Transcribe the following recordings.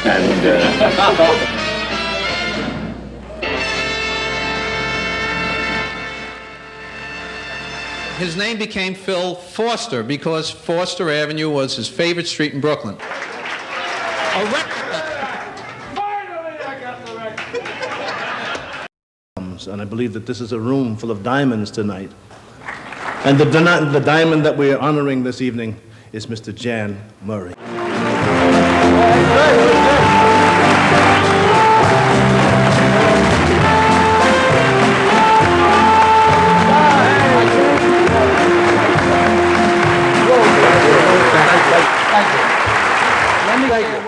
And his name became Phil Foster because Foster Avenue was his favorite street in Brooklyn. A record. Finally, I got the record. And I believe that this is a room full of diamonds tonight. And the diamond that we are honoring this evening is Mr. Jan Murray.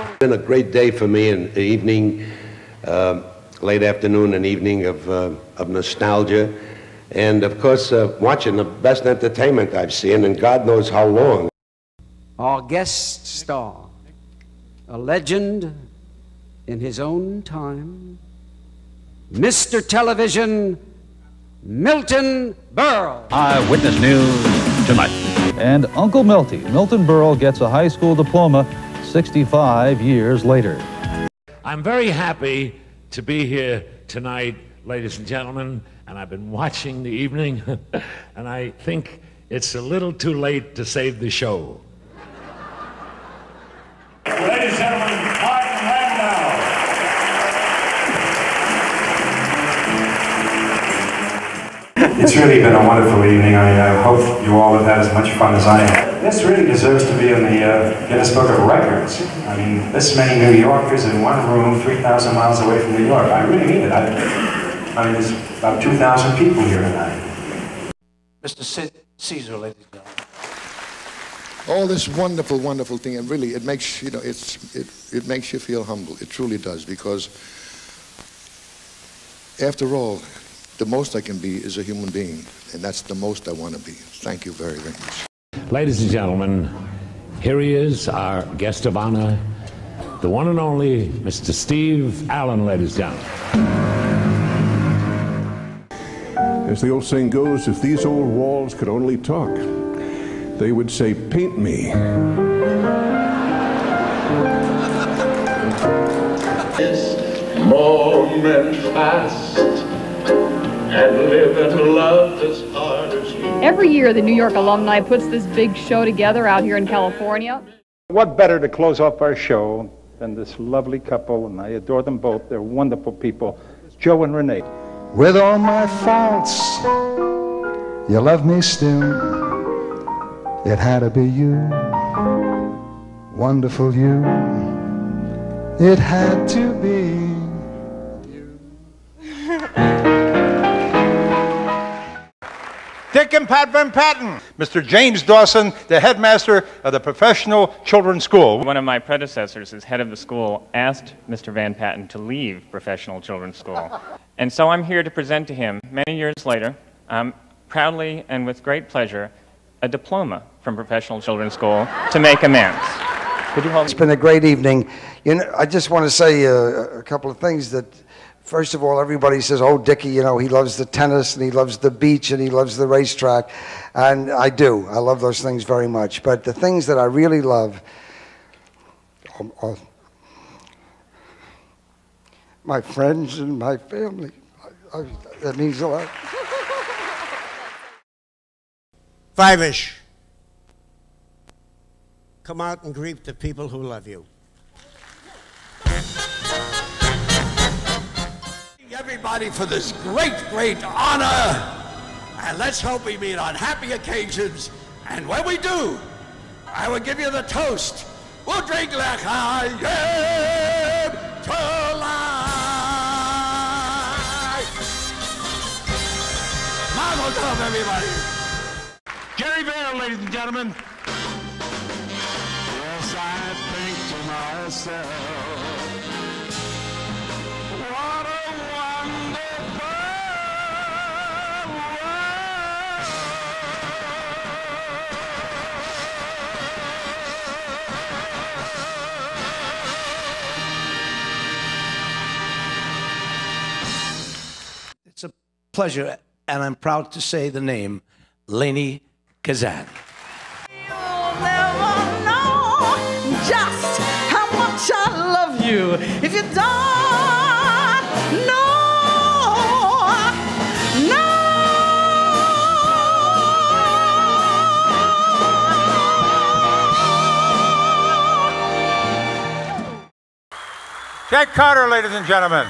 It's been a great day for me, an evening, late afternoon, an evening of nostalgia, and of course watching the best entertainment I've seen in God knows how long. Our guest star, a legend in his own time, Mr. Television, Milton Berle. Eyewitness News tonight. And Uncle Milty, Milton Berle, gets a high school diploma 65 years later. I'm very happy to be here tonight, ladies and gentlemen, and I've been watching the evening, and I think it's a little too late to save the show. Ladies and gentlemen, Martin Landau. It's really been a wonderful evening. I hope you all have had as much fun as I have. This really deserves to be in the Guinness Book of Records. I mean, this many New Yorkers in one room, 3,000 miles away from New York. I really mean it. I mean, there's about 2,000 people here tonight. Mr. Caesar, ladies and gentlemen. All this wonderful, wonderful thing, and really, it makes it makes you feel humble. It truly does, because after all, the most I can be is a human being, and that's the most I want to be. Thank you very, very much. Ladies and gentlemen, here he is, our guest of honor, the one and only Mr. Steve Allen, ladies and gentlemen. As the old saying goes, if these old walls could only talk, they would say, paint me. this moment fast and live and love as hard as you. Every year, the New York Alumni puts this big show together out here in California. What better to close off our show than this lovely couple, and I adore them both. They're wonderful people, Joe and Renee. With all my faults, you love me still. It had to be you, wonderful you. It had to be. Dick and Pat Van Patten. Mr. James Dawson, the headmaster of the Professional Children's School. One of my predecessors as head of the school asked Mr. Van Patten to leave Professional Children's School. And so I'm here to present to him, many years later, proudly and with great pleasure, a diploma from Professional Children's School to make amends. Could you hold? It's been a great evening. You know, I just want to say a couple of things. That first of all, everybody says, "Oh, Dickie, you know, he loves the tennis and he loves the beach and he loves the racetrack," and I do. I love those things very much. But the things that I really love are my friends and my family. That means a lot. Five-ish. Come out and greet the people who love you. Everybody for this great, great honor. And let's hope we meet on happy occasions. And when we do, I will give you the toast. We'll drink l'chaim to life. Mazel tov, everybody. Jerry Bear, ladies and gentlemen. Yes, I think to myself, what a wonderful world. It's a pleasure, and I'm proud to say the name, Lainey Kazan. You'll never know just how much I love you. dark. No, no. Jack Carter, ladies and gentlemen.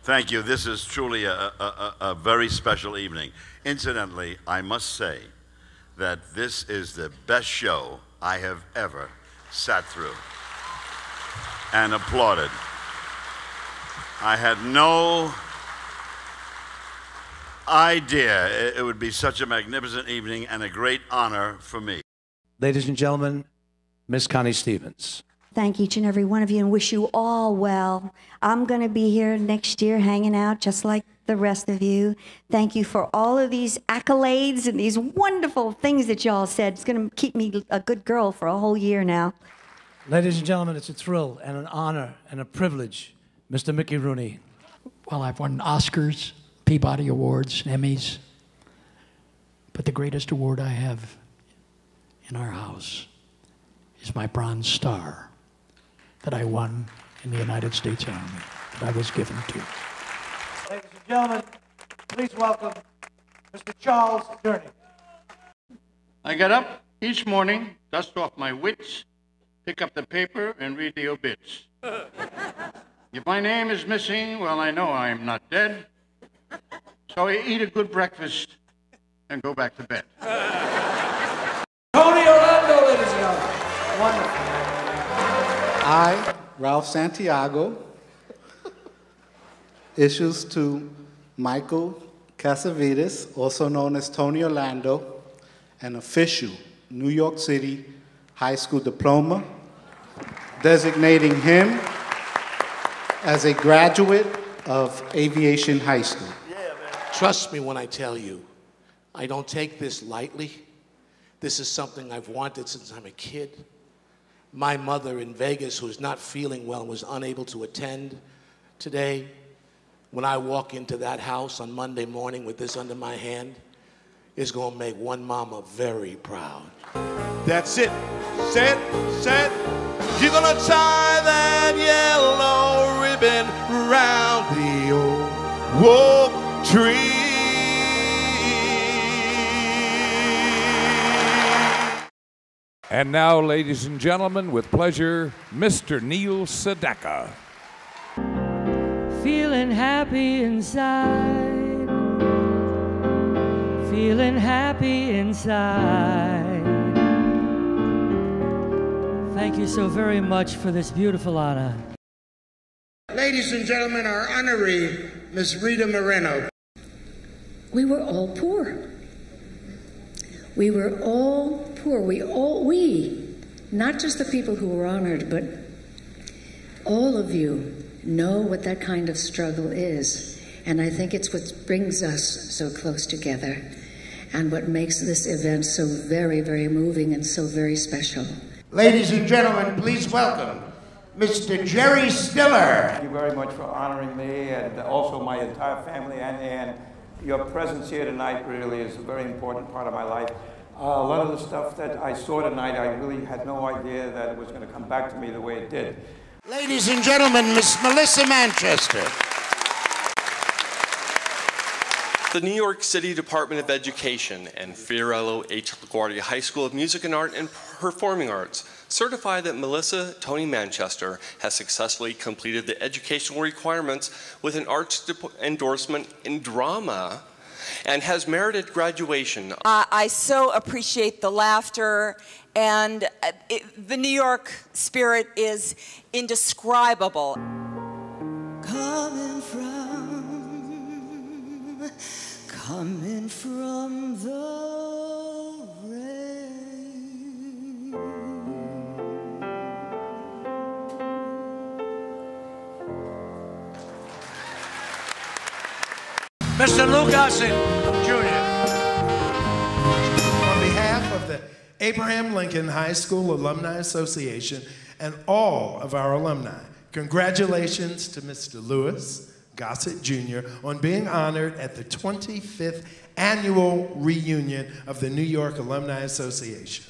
Thank you. This is truly a very special evening. Incidentally, I must say that this is the best show I have ever sat through and applauded. I had no idea it would be such a magnificent evening and a great honor for me. Ladies and gentlemen, Miss Connie Stevens. Thank each and every one of you and wish you all well. I'm going to be here next year hanging out just like the rest of you. Thank you for all of these accolades and these wonderful things that y'all said. It's going to keep me a good girl for a whole year now. Ladies and gentlemen, it's a thrill and an honor and a privilege, Mr. Mickey Rooney. Well, I've won Oscars, Peabody Awards, Emmys, but the greatest award I have in our house is my Bronze Star that I won in the United States Army, that I was given to. Ladies and gentlemen, please welcome Mr. Charles Gurney. I get up each morning, dust off my wits, pick up the paper, and read the obits. If my name is missing, well, I know I'm not dead. So I eat a good breakfast and go back to bed. Tony Orlando, ladies and gentlemen. Wonderful. I, Ralph Santiago, issues to Michael Casavides, also known as Tony Orlando, an official New York City high school diploma, designating him as a graduate of Aviation High School. Trust me when I tell you, I don't take this lightly. This is something I've wanted since I'm a kid. My mother in Vegas, who's not feeling well and was unable to attend today, when I walk into that house on Monday morning with this under my hand, is going to make one mama very proud. That's it. Set. You're going to tie that yellow ribbon round the old oak tree. And now, ladies and gentlemen, with pleasure, Mr. Neil Sedaka. Feeling happy inside. Feeling happy inside. Thank you so very much for this beautiful honor. Ladies and gentlemen, our honoree, Miss Rita Moreno. We were all poor. We were all poor. We, not just the people who were honored, but all of you know what that kind of struggle is. And I think it's what brings us so close together and what makes this event so very, very moving and so very special. Ladies and gentlemen, please welcome Mr. Jerry Stiller. Thank you very much for honoring me and also my entire family. And your presence here tonight really is a very important part of my life. A lot of the stuff that I saw tonight, I really had no idea that it was going to come back to me the way it did. Ladies and gentlemen, Miss Melissa Manchester. The New York City Department of Education and Fiorello H. LaGuardia High School of Music and Art and Performing Arts certify that Melissa Tony Manchester has successfully completed the educational requirements with an arts endorsement in drama and has merited graduation. I so appreciate the laughter, and the New York spirit is indescribable. Coming from the rain. Mr. Lou Gossett, Jr. On behalf of the Abraham Lincoln High School Alumni Association and all of our alumni, congratulations to Mr. Lewis Gossett, Jr. on being honored at the 25th annual reunion of the New York Alumni Association.